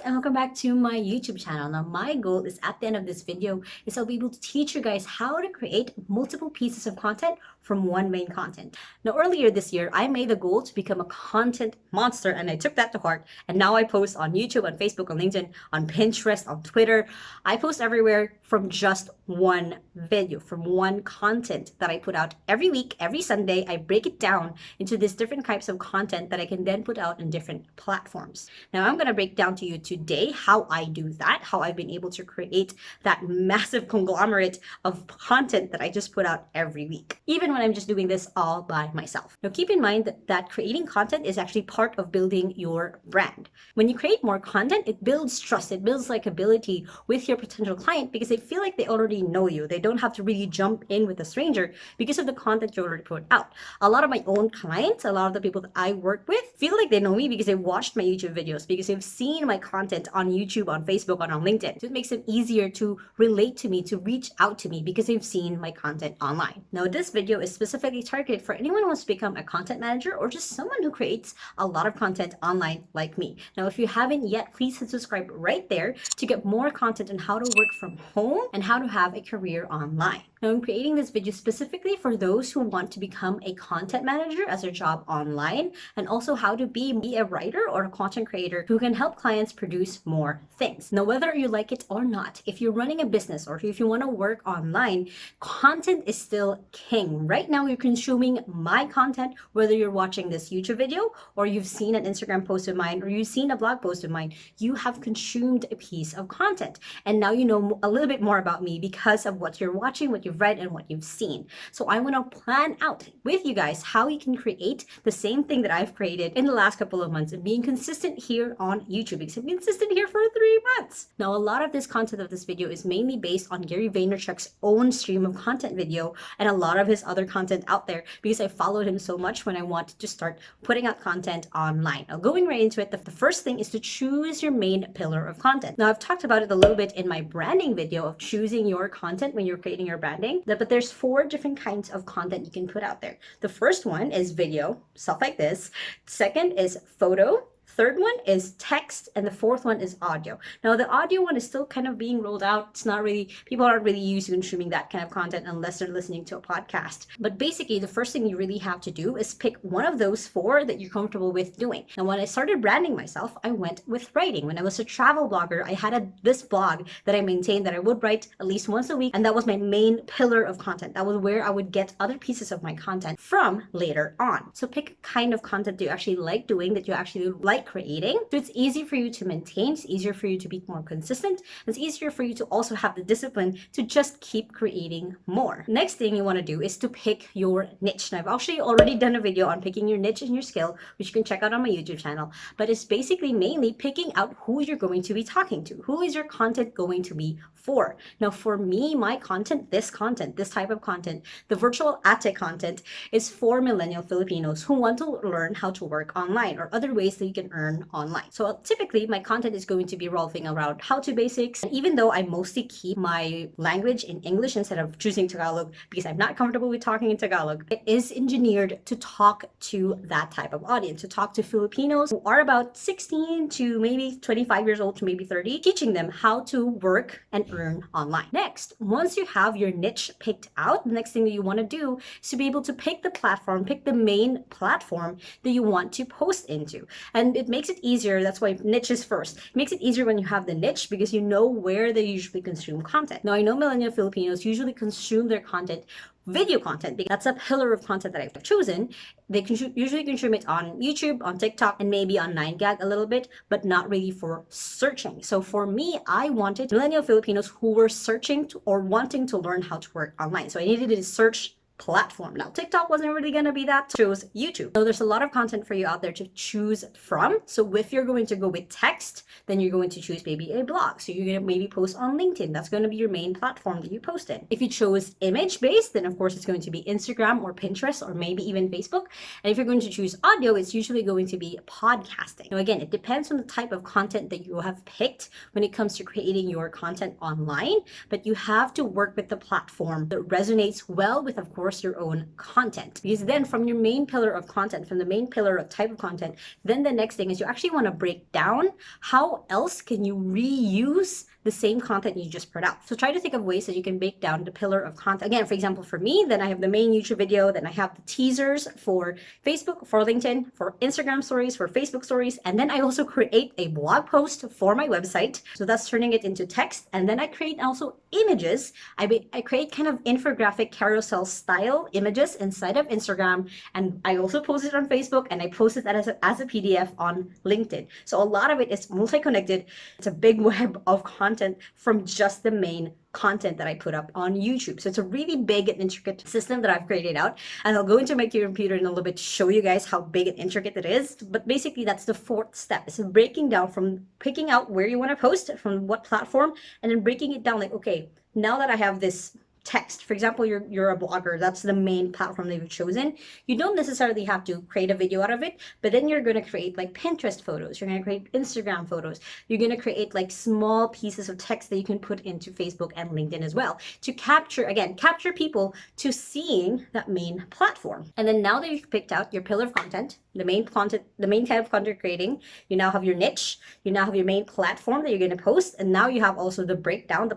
and welcome back to my YouTube channel. Now my goal is at the end of this video is I'll be able to teach you guys how to create multiple pieces of content from one main content. Now earlier this year, I made a goal to become a content monster and I took that to heart. And now I post on YouTube, on Facebook, on LinkedIn, on Pinterest, on Twitter. I post everywhere from just one video, from one content that I put out every week, every Sunday. I break it down into these different types of content that I can then put out in different platforms. Now I'm going to break down to you today how I do that, how I've been able to create that massive conglomerate of content that I just put out every week, even when I'm just doing this all by myself. Now keep in mind that creating content is actually part of building your brand. When you create more content, it builds trust, it builds likability with your potential client because they feel like they already know you. They don't have to really jump in with a stranger because of the content you already put out. A lot of my own clients, a lot of the people that I work with feel like they know me because they've watched my YouTube videos, because they've seen my content on YouTube, on Facebook, and on LinkedIn. So it makes it easier to relate to me, to reach out to me because they've seen my content online. Now this video is specifically targeted for anyone who wants to become a content manager or just someone who creates a lot of content online like me. Now if you haven't yet, please hit subscribe right there to get more content on how to work from home and how to have a career online. Now I'm creating this video specifically for those who want to become a content manager as their job online, and also how to be a writer or a content creator who can help clients produce more things. Now whether you like it or not, if you're running a business or if you want to work online, content is still king. Right now you're consuming my content, whether you're watching this YouTube video or you've seen an Instagram post of mine or you've seen a blog post of mine, you have consumed a piece of content. And now you know a little bit more about me because of what you're watching, what you've read, and what you've seen. So I want to plan out with you guys how you can create the same thing that I've created in the last couple of months and being consistent here on YouTube, because I've been consistent here for 3 months. Now, a lot of this content of this video is mainly based on Gary Vaynerchuk's own stream of content video and a lot of his other content out there because I followed him so much when I wanted to start putting out content online. Now, going right into it, the first thing is to choose your main pillar of content. Now, I've talked about it a little bit in my branding video of choosing your content when you're creating your branding, but there's 4 different kinds of content you can put out there. The first one is video, stuff like this. Second is photo. Third one is text, and the fourth one is audio. Now the audio one is still kind of being rolled out. It's not really, people aren't really used to consuming that kind of content unless they're listening to a podcast. But basically the first thing you really have to do is pick one of those 4 that you're comfortable with doing. Now when I started branding myself, I went with writing. When I was a travel blogger, I had this blog that I maintained that I would write at least once a week, and that was my main pillar of content. That was where I would get other pieces of my content from later on. So pick a kind of content that you actually like doing, that you actually like creating. So it's easy for you to maintain, it's easier for you to be more consistent, it's easier for you to also have the discipline to just keep creating more. Next thing you want to do is to pick your niche. Now I've actually already done a video on picking your niche and your skill, which you can check out on my YouTube channel, but it's basically mainly picking out who you're going to be talking to. Who is your content going to be for? Now for me, my content, this type of content, the virtual ate content, is for millennial Filipinos who want to learn how to work online or other ways that you can earn online. So typically my content is going to be revolving around how-to basics. And even though I mostly keep my language in English instead of choosing Tagalog because I'm not comfortable with talking in Tagalog, it is engineered to talk to that type of audience, to talk to Filipinos who are about 16 to maybe 25 years old to maybe 30, teaching them how to work and earn online. Next, once you have your niche picked out, the next thing that you want to do is to be able to pick the platform, pick the main platform that you want to post into. And it makes it easier. That's why niche is first. It makes it easier when you have the niche because you know where they usually consume content. Now I know millennial Filipinos usually consume their content, video content, because that's a pillar of content that I've chosen. They usually consume it on YouTube, on TikTok, and maybe on 9gag a little bit, but not really for searching. So for me, I wanted millennial Filipinos who were searching or wanting to learn how to work online. So I needed a search platform. Now TikTok wasn't really going to be that, so chose YouTube. So there's a lot of content for you out there to choose from. So if you're going to go with text, then you're going to choose maybe a blog. So you're going to maybe post on LinkedIn. That's going to be your main platform that you post in. If you chose image based, then of course it's going to be Instagram or Pinterest or maybe even Facebook. And if you're going to choose audio, it's usually going to be podcasting. Now again, it depends on the type of content that you have picked when it comes to creating your content online, but you have to work with the platform that resonates well with, of course, source your own content. Because then from your main pillar of content, from the main pillar of type of content, then the next thing is you actually want to break down how else can you reuse the same content you just put out. So try to think of ways that you can break down the pillar of content. Again, for example, for me, then I have the main YouTube video, then I have the teasers for Facebook, for LinkedIn, for Instagram stories, for Facebook stories, and then I also create a blog post for my website. So that's turning it into text. And then I create also images. I create kind of infographic carousel style images inside of Instagram. And I also post it on Facebook, and I post it as a PDF on LinkedIn. So a lot of it is multi-connected. It's a big web of content from just the main content that I put up on YouTube. So it's a really big and intricate system that I've created out. And I'll go into my computer in a little bit to show you guys how big and intricate it is. But basically that's the fourth step. It's breaking down from picking out where you want to post, from what platform, and then breaking it down like, okay, now that I have this text, for example, you're a blogger, that's the main platform that you've chosen, you don't necessarily have to create a video out of it, but then you're going to create like Pinterest photos, you're going to create Instagram photos, you're going to create like small pieces of text that you can put into Facebook and LinkedIn as well to capture people to seeing that main platform. And then now that you've picked out your pillar of content, the main type of content you're creating, you now have your niche, you now have your main platform that you're going to post, and now you have also the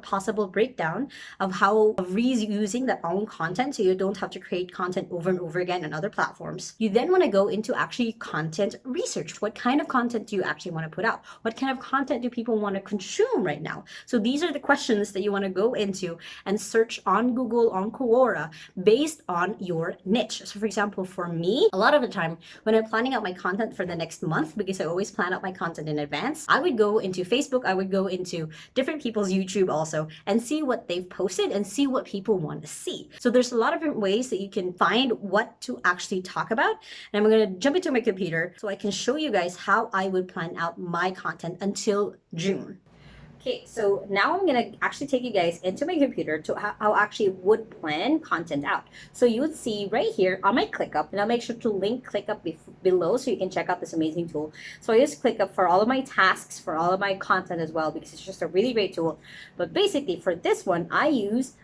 possible breakdown of how reusing that own content so you don't have to create content over and over again on other platforms. You then want to go into actually content research. What kind of content do you actually want to put out? What kind of content do people want to consume right now? So these are the questions that you want to go into and search on Google, on Quora, based on your niche. So for example, for me, a lot of the time when I'm planning out my content for the next month, because I always plan out my content in advance, I would go into Facebook, I would go into different people's YouTube also, and see what they've posted and see what people want to see. So there's a lot of different ways that you can find what to actually talk about. And I'm going to jump into my computer so I can show you guys how I would plan out my content until June. Okay, so now I'm gonna actually take you guys into my computer to how I actually would plan content out. So you would see right here on my ClickUp, and I'll make sure to link ClickUp below so you can check out this amazing tool. So I use ClickUp for all of my tasks, for all of my content as well, because it's just a really great tool. But basically for this one, I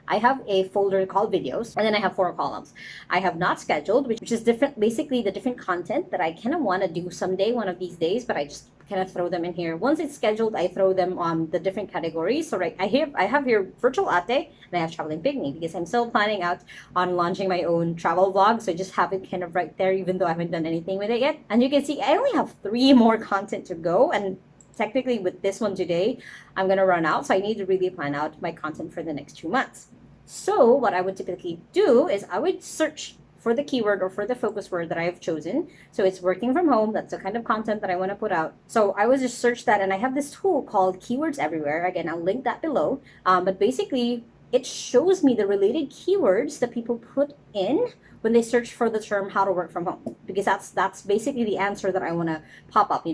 have a folder called videos, and then I have 4 columns. I have not scheduled, which is different, basically the different content that I kind of want to do someday, one of these days, but I just kind of throw them in here. Once it's scheduled, I throw them on the different categories. So right, I have here virtual ate, and I have traveling picnic, because I'm still planning out on launching my own travel vlog. So I just have it kind of right there, even though I haven't done anything with it yet. And you can see I only have 3 more content to go, and technically with this one today, I'm gonna run out. So I need to really plan out my content for the next 2 months. So what I would typically do is I would search for the keyword or for the focus word that I have chosen. So it's working from home. That's the kind of content that I want to put out. So I would just search that, and I have this tool called Keywords Everywhere. Again, I'll link that below. But basically, it shows me the related keywords that people put in when they search for the term how to work from home, because that's basically the answer that I want to pop up.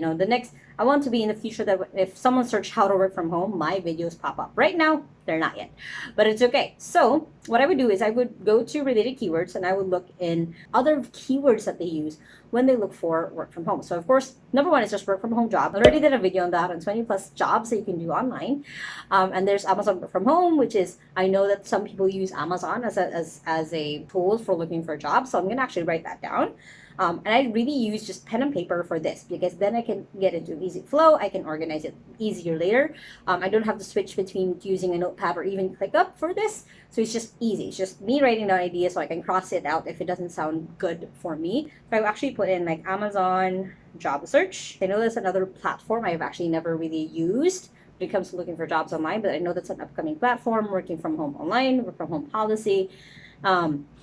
I want to be in the future that if someone searched how to work from home, my videos pop up. Right now, they're not yet, but it's okay. So what I would do is I would go to related keywords, and I would look in other keywords that they use when they look for work from home. So of course, number 1 is just work from home job. I already did a video on that, on 20 plus jobs that you can do online. And there's Amazon work from home, which is, I know that some people use Amazon as a tool for looking for jobs. So I'm gonna actually write that down. And I really use just pen and paper for this, because then I can get into an easy flow. I can organize it easier later. I don't have to switch between using a notepad or even ClickUp for this. So it's just easy. It's just me writing down ideas so I can cross it out if it doesn't sound good for me. So I actually put in like Amazon job search. I know that's another platform I've actually never really used when it comes to looking for jobs online, but I know that's an upcoming platform. Working from home online, work from home policy.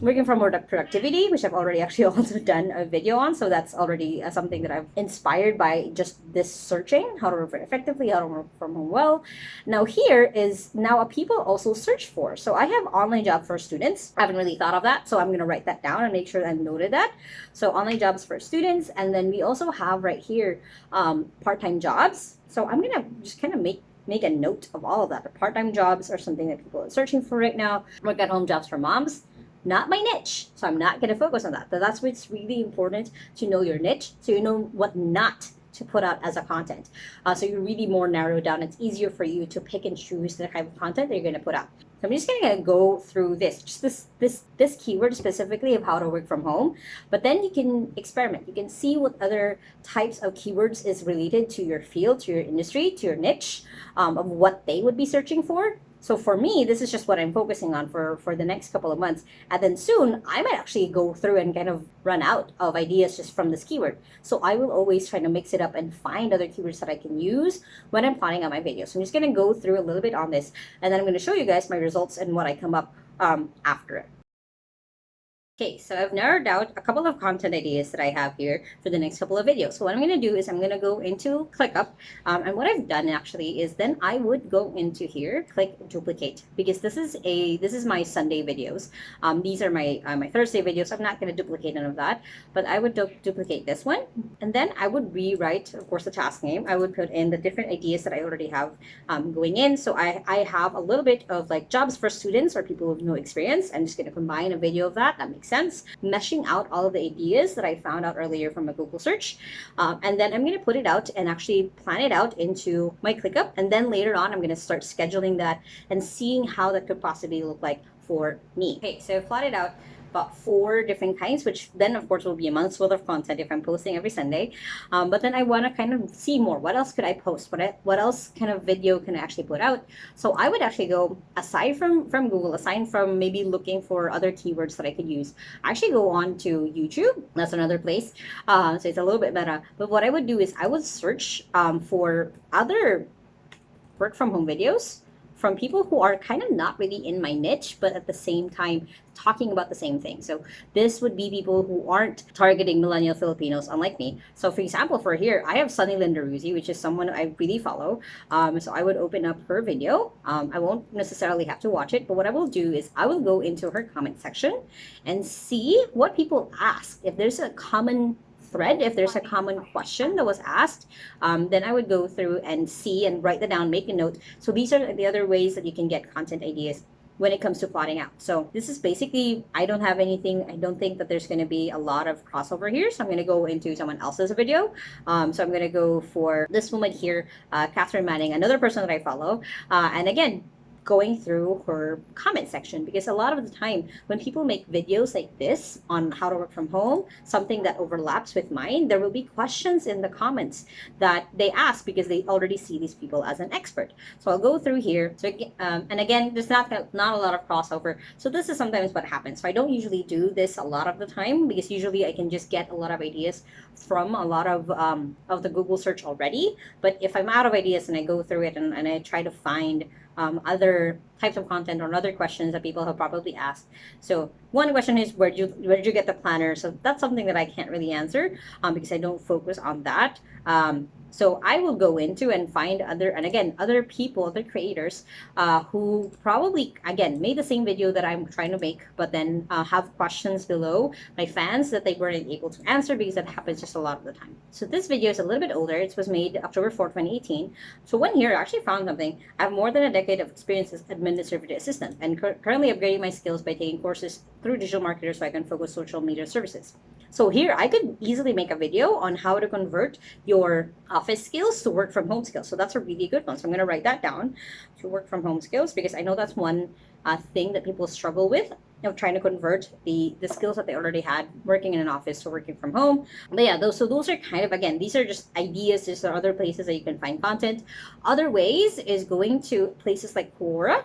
Working from productivity, which I've already actually also done a video on. So that's already something that I've inspired by just this searching, how to work effectively, how to work from home well. Now here is now what people also search for. So I have online job for students. I haven't really thought of that. So I'm going to write that down and make sure I noted that. So online jobs for students. And then we also have right here, part-time jobs. So I'm going to just kind of make a note of all of that. The part-time jobs are something that people are searching for right now. Work at home jobs for moms, not my niche. So I'm not going to focus on that. But that's what's really important, to know your niche so you know what not to put out as a content. So you're really more narrowed down. It's easier for you to pick and choose the type of content that you're going to put out. So I'm just gonna go through just this keyword specifically of how to work from home. But then you can experiment. You can see what other types of keywords is related to your field, to your industry, to your niche, of what they would be searching for. So for me, this is just what I'm focusing on for the next couple of months. And then soon, I might actually go through and kind of run out of ideas just from this keyword. So I will always try to mix it up and find other keywords that I can use when I'm plotting out my videos. So I'm just going to go through a little bit on this, and then I'm going to show you guys my results and what I come up after it. Okay, so I've narrowed out a couple of content ideas that I have here for the next couple of videos. So what I'm going to do is I'm going to go into ClickUp, and what I've done actually is then I would go into here, click duplicate, because this is my Sunday videos. These are my my Thursday videos. I'm not going to duplicate none of that, but I would duplicate this one, and then I would rewrite, of course, the task name. I would put in the different ideas that I already have going in. So I have a little bit of like jobs for students or people with no experience. I'm just going to combine a video of that. That makes sense, meshing out all of the ideas that I found out earlier from a Google search. And then I'm going to put it out and actually plan it out into my ClickUp. And then later on, I'm going to start scheduling that and seeing how that could possibly look like for me. Okay, so I've plotted out about 4 different kinds, which then of course will be a month's worth of content if I'm posting every Sunday. But then I want to kind of see more. What else could I post? What else kind of video can I actually put out? So I would actually go, aside from Google, aside from maybe looking for other keywords that I could use, I actually go on to YouTube. That's another place. So it's a little bit better. But what I would do is I would search for other work from home videos from people who are kind of not really in my niche, but at the same time talking about the same thing. So this would be people who aren't targeting millennial Filipinos, unlike me. So for example, for here, I have Sunny Lindaruzzi, which is someone I really follow. So I would open up her video. I won't necessarily have to watch it, but what I will do is I will go into her comment section and see what people ask. If there's a common thread, if there's a common question that was asked, then I would go through and see and write that down, make a note. So these are the other ways that you can get content ideas when it comes to plotting out. So this is basically, I don't have anything, I don't think that there's going to be a lot of crossover here. So I'm going to go into someone else's video. So I'm going to go for this woman here, Catherine Manning, another person that I follow. And again, going through her comment section, because a lot of the time when people make videos like this on how to work from home, something that overlaps with mine, there will be questions in the comments that they ask because they already see these people as an expert. So I'll go through here. So and again, there's not a lot of crossover. So this is sometimes what happens. So I don't usually do this a lot of the time because usually I can just get a lot of ideas from a lot of the Google search already. But if I'm out of ideas and I go through it and I try to find other types of content or other questions that people have probably asked. So one question is, where did you get the planner? So that's something that I can't really answer because I don't focus on that. So I will go into and find other people, other creators who probably, again, made the same video that I'm trying to make, but then have questions below, my fans, that they weren't able to answer because that happens just a lot of the time. So this video is a little bit older. It was made October 4, 2018. So one here, I actually found something. I have more than a decade of experience as administrative assistant and currently upgrading my skills by taking courses through digital marketers so I can focus social media services. So here I could easily make a video on how to convert your office skills to work from home skills. So that's a really good one. So I'm going to write that down, to work from home skills, because I know that's one thing that people struggle with, trying to convert the skills that they already had working in an office to working from home. But yeah, those are kind of, again, these are just ideas. These are other places that you can find content. Other ways is going to places like Quora.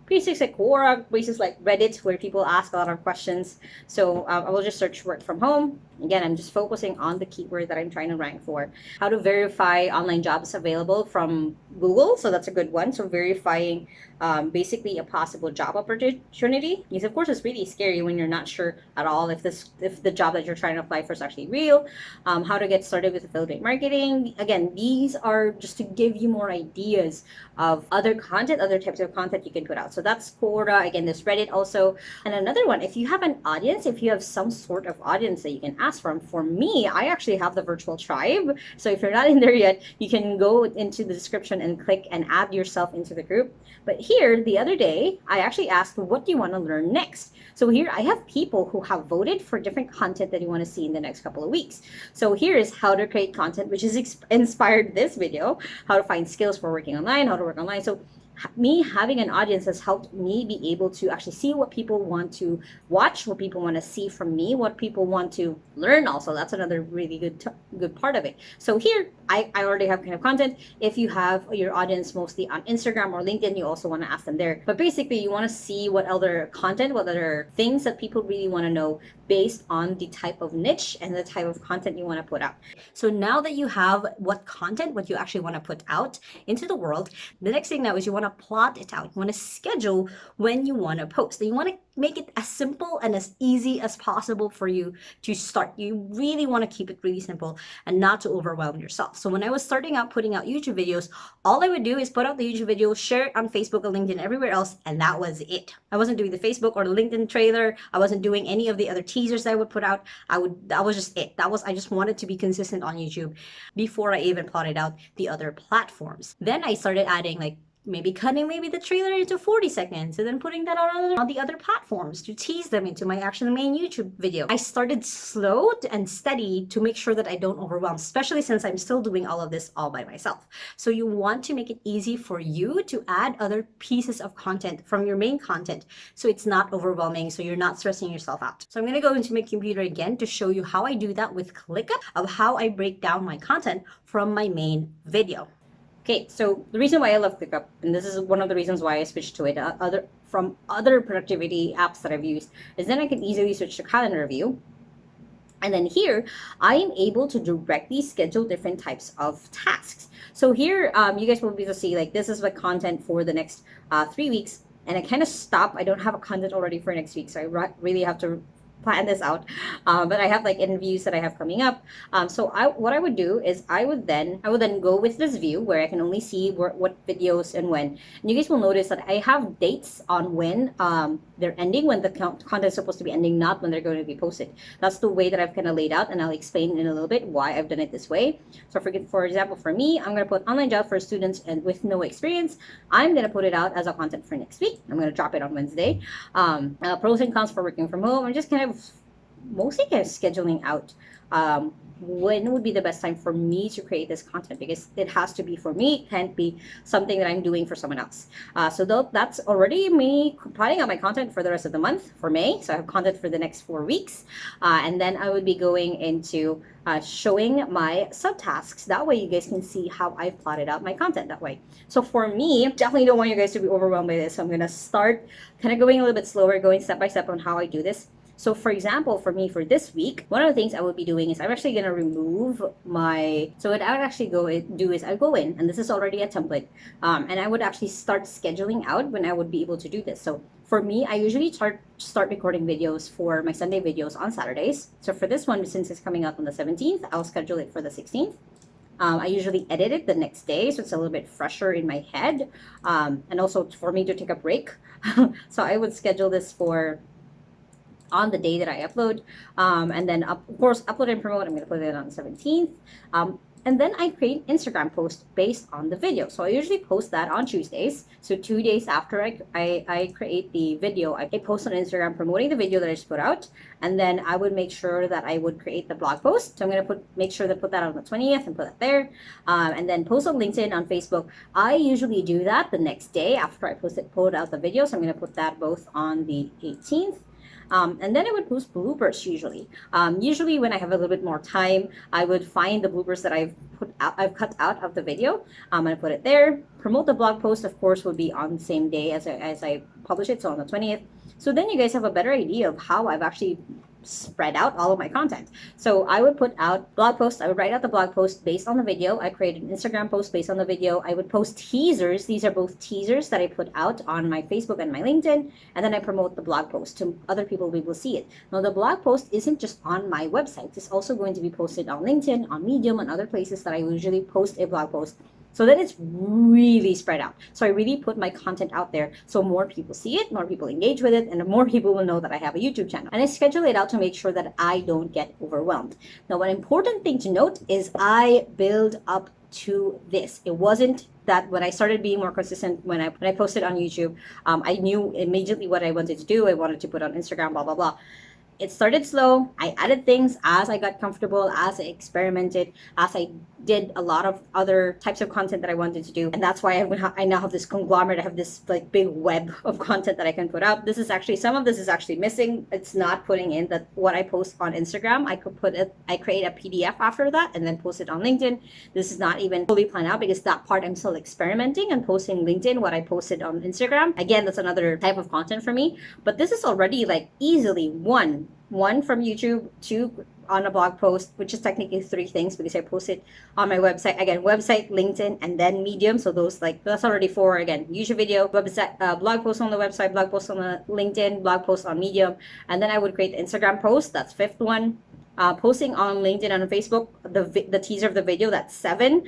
Places like Quora, places like Reddit, where people ask a lot of questions. So I will just search work from home. Again, I'm just focusing on the keyword that I'm trying to rank for. How to verify online jobs available from Google. So that's a good one. So verifying basically a possible job opportunity. Because of course it's really scary when you're not sure at all if the job that you're trying to apply for is actually real. How to get started with affiliate marketing. Again, these are just to give you more ideas of other content, other types of content you can put out. out. So that's Quora. Again, there's Reddit also. And another one, if you have an audience, if you have some sort of audience that you can ask from, for me, I actually have the virtual tribe. So if you're not in there yet, you can go into the description and click and add yourself into the group. But here, the other day, I actually asked, what do you want to learn next? So here I have people who have voted for different content that you want to see in the next couple of weeks. So here is how to create content, which is inspired this video, how to find skills for working online, how to work online. So me having an audience has helped me be able to actually see what people want to watch, what people want to see from me, what people want to learn also. That's another really good part of it. So here I already have kind of content. If you have your audience mostly on Instagram or LinkedIn, you also want to ask them there. But basically you want to see what other content, what other things that people really want to know based on the type of niche and the type of content you want to put out. So now that you have what you actually want to put out into the world, the next thing now is you want to plot it out. You want to schedule when you want to post. You want to make it as simple and as easy as possible for you to start. You really want to keep it really simple and not to overwhelm yourself. So when I was starting out putting out YouTube videos, all I would do is put out the YouTube video, share it on Facebook or LinkedIn, everywhere else, and that was it. I wasn't doing the Facebook or the LinkedIn trailer. I wasn't doing any of the other teasers I would put out. That was just it. I just wanted to be consistent on YouTube before I even plotted out the other platforms. Then I started adding like maybe cutting the trailer into 40 seconds and then putting that on the other platforms to tease them into my actual main YouTube video. I started slow and steady to make sure that I don't overwhelm, especially since I'm still doing all of this all by myself. So you want to make it easy for you to add other pieces of content from your main content so it's not overwhelming, so you're not stressing yourself out. So I'm going to go into my computer again to show you how I do that with ClickUp, of how I break down my content from my main video. Okay, so the reason why I love ClickUp, and this is one of the reasons why I switched to it from other productivity apps that I've used, is then I can easily switch to calendar view. And then here, I am able to directly schedule different types of tasks. So here, you guys will be able to see, like, this is my content for the next 3 weeks. And I kind of stop. I don't have a content already for next week, so I really have to plan this out, but I have like interviews that I have coming up. So what I would do is I would then go with this view where I can only see what videos and when. And you guys will notice that I have dates on when they're ending, when the content is supposed to be ending, not when they're going to be posted. That's the way that I've kind of laid out, and I'll explain in a little bit why I've done it this way. So for example, for me, I'm going to put online job for students and with no experience. I'm going to put it out as a content for next week. I'm going to drop it on Wednesday. Pros and cons for working from home. I'm just kind of mostly kind of scheduling out when would be the best time for me to create this content, because it has to be for me. It can't be something that I'm doing for someone else. So that's already me planning out my content for the rest of the month for May. So I have content for the next 4 weeks. And then I would be going into showing my subtasks. That way you guys can see how I've plotted out my content that way. So for me, definitely don't want you guys to be overwhelmed by this. So I'm going to start kind of going a little bit slower, going step by step on how I do this. So for example, for me, for this week, one of the things I will be doing is I'm actually going to remove so what I would actually do is I go in, and this is already a template, and I would actually start scheduling out when I would be able to do this. So for me, I usually start recording videos for my Sunday videos on Saturdays. So for this one, since it's coming out on the 17th, I'll schedule it for the 16th. I usually edit it the next day, so it's a little bit fresher in my head, and also for me to take a break. So I would schedule this for on the day that I upload, and then of course upload and promote. I'm going to put it on the 17th, and then I create Instagram post based on the video. So I usually post that on Tuesdays. So 2 days after I create the video, I post on Instagram promoting the video that I just put out, and then I would make sure that I would create the blog post. So I'm going to make sure to put that on the 20th and put it there, and then post on LinkedIn, on Facebook. I usually do that the next day after I put out the video. So I'm going to put that both on the 18th. And then I would post bloopers usually. Usually when I have a little bit more time, I would find the bloopers that I've cut out of the video. I'm gonna put it there. Promote the blog post, of course, would be on the same day as I publish it, so on the 20th. So then you guys have a better idea of how I've actually spread out all of my content. So I would put out blog posts. I would write out the blog post based on the video. I created an Instagram post based on the video. I would post teasers. These are both teasers that I put out on my Facebook and my LinkedIn, and then I promote the blog post to other people who will see it. Now the blog post isn't just on my website. It's also going to be posted on LinkedIn, on Medium, and other places that I usually post a blog post. So then it's really spread out. So I really put my content out there so more people see it, more people engage with it, and more people will know that I have a YouTube channel. And I schedule it out to make sure that I don't get overwhelmed. Now, one important thing to note is I build up to this. It wasn't that when I started being more consistent, when I posted on YouTube, I knew immediately what I wanted to do. I wanted to put on Instagram, blah, blah, blah. It started slow. I added things as I got comfortable, as I experimented, as I did a lot of other types of content that I wanted to do. And that's why I now have this conglomerate. I have this like big web of content that I can put out. This is actually, some of this is actually missing. It's not putting in that what I post on Instagram. I could put it, I create a PDF after that and then post it on LinkedIn. This is not even fully planned out because that part I'm still experimenting and posting LinkedIn, what I posted on Instagram. Again, that's another type of content for me. But this is already like easily one from YouTube, two on a blog post, which is technically three things because I post it on my website. Again, website, LinkedIn, and then Medium. So that's already four. Again, YouTube video, website, blog post on the website, blog post on the LinkedIn, blog post on Medium, and then I would create the Instagram post. That's fifth one. Posting on LinkedIn and on Facebook, the teaser of the video, that's 7.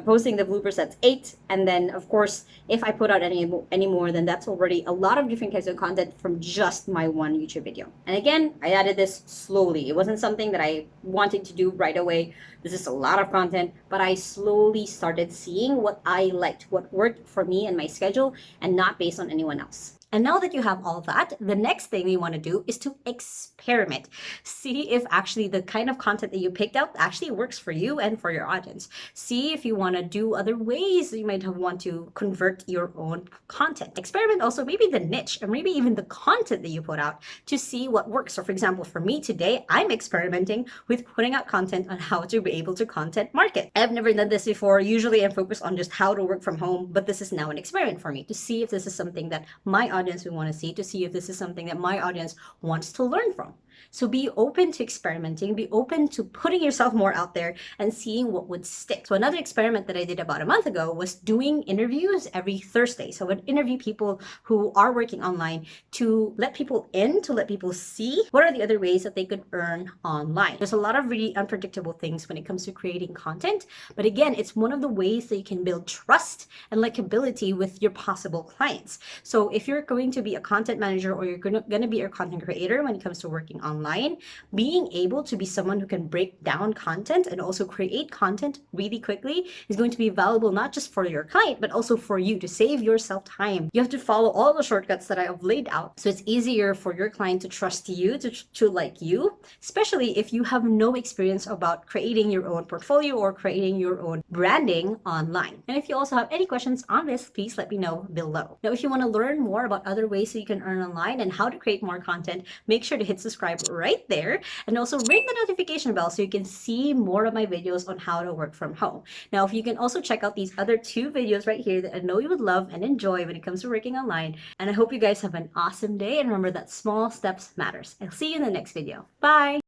Posting the bloopers, that's 8. And then, of course, if I put out any more, then that's already a lot of different kinds of content from just my one YouTube video. And again, I added this slowly. It wasn't something that I wanted to do right away. This is a lot of content, but I slowly started seeing what I liked, what worked for me and my schedule, and not based on anyone else. And now that you have all that, the next thing we want to do is to experiment. See if actually the kind of content that you picked out actually works for you and for your audience. See if you want to do other ways that you might want to convert your own content. Experiment also maybe the niche or maybe even the content that you put out to see what works. So for example, for me today, I'm experimenting with putting out content on how to be able to content market. I've never done this before. Usually I'm focused on just how to work from home, but this is now an experiment for me to see if this is something that my audience we want to see if this is something that my audience wants to learn from. So be open to experimenting, be open to putting yourself more out there and seeing what would stick. So another experiment that I did about a month ago was doing interviews every Thursday. So I would interview people who are working online to let people in, to let people see what are the other ways that they could earn online. There's a lot of really unpredictable things when it comes to creating content. But again, it's one of the ways that you can build trust and likability with your possible clients. So if you're going to be a content manager or you're going to be a content creator when it comes to working online, being able to be someone who can break down content and also create content really quickly is going to be valuable not just for your client, but also for you to save yourself time. You have to follow all the shortcuts that I have laid out. So it's easier for your client to trust you, to like you, especially if you have no experience about creating your own portfolio or creating your own branding online. And if you also have any questions on this, please let me know below. Now, if you want to learn more about other ways that you can earn online and how to create more content, make sure to hit subscribe right there and also ring the notification bell so you can see more of my videos on how to work from home. Now, if you can also check out these other 2 videos right here that I know you would love and enjoy when it comes to working online. And I hope you guys have an awesome day, and remember that small steps matters. I'll see you in the next video. Bye!